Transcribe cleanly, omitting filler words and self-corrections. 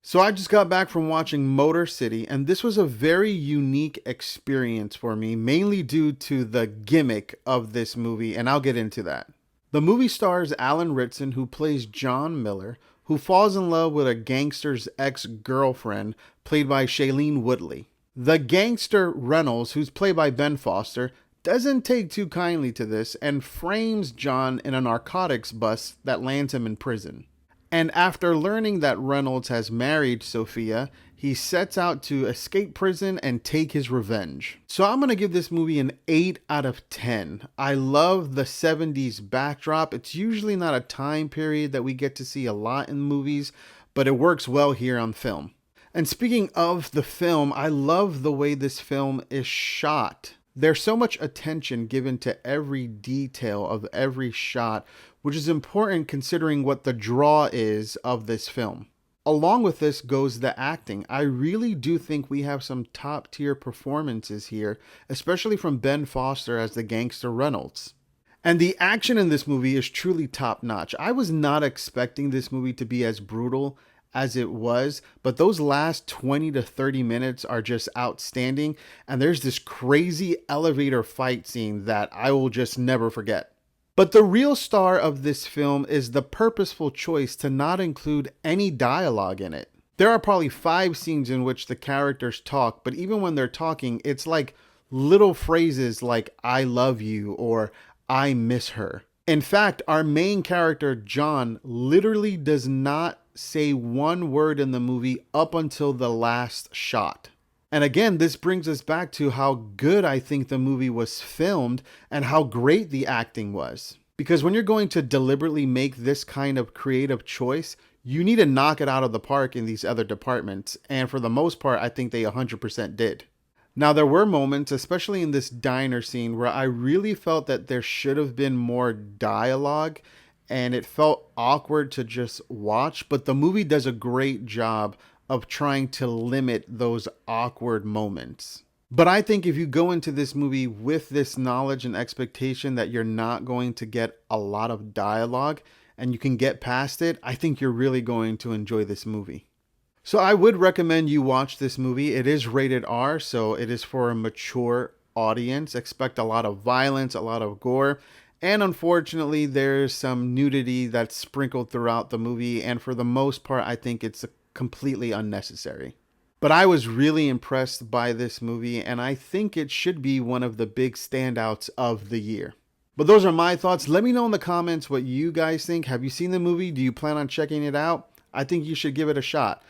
So I just got back from watching Motor City, and this was a very unique experience for me, mainly due to the gimmick of this movie, and I'll get into that. The movie stars Alan Ritson, who plays John Miller, who falls in love with a gangster's ex-girlfriend, played by Shailene Woodley. The gangster Reynolds, who's played by Ben Foster, doesn't take too kindly to this and frames John in a narcotics bust that lands him in prison. And after learning that Reynolds has married Sophia, he sets out to escape prison and take his revenge. So I'm going to give this movie an 8 out of 10. I love the 70s backdrop. It's usually not a time period that we get to see a lot in movies, but it works well here on film. And speaking of the film, I love the way this film is shot. There's so much attention given to every detail of every shot, which is important considering what the draw is of this film. Along with this goes the acting. I really do think we have some top tier performances here, especially from Ben Foster as the gangster Reynolds. And the action in this movie is truly top notch. I was not expecting this movie to be as brutal as it was, but those last 20 to 30 minutes are just outstanding. And there's this crazy elevator fight scene that I will just never forget. But the real star of this film is the purposeful choice to not include any dialogue in it. There are probably 5 scenes in which the characters talk, but even when they're talking, it's like little phrases like "I love you" or "I miss her." In fact, our main character, John, literally does not say one word in the movie up until the last shot. And again, this brings us back to how good I think the movie was filmed and how great the acting was. Because when you're going to deliberately make this kind of creative choice, you need to knock it out of the park in these other departments. And for the most part, I think they 100% did. Now, there were moments, especially in this diner scene, where I really felt that there should have been more dialogue and it felt awkward to just watch. But the movie does a great job of trying to limit those awkward moments. But I think if you go into this movie with this knowledge and expectation that you're not going to get a lot of dialogue and you can get past it, I think you're really going to enjoy this movie. So I would recommend you watch this movie. It is rated R, so it is for a mature audience. Expect a lot of violence, a lot of gore, and unfortunately there's some nudity that's sprinkled throughout the movie, and for the most part I think it's completely unnecessary. But I was really impressed by this movie, and I think it should be one of the big standouts of the year. But those are my thoughts. Let me know in the comments what you guys think. Have you seen the movie? Do you plan on checking it out? I think you should give it a shot.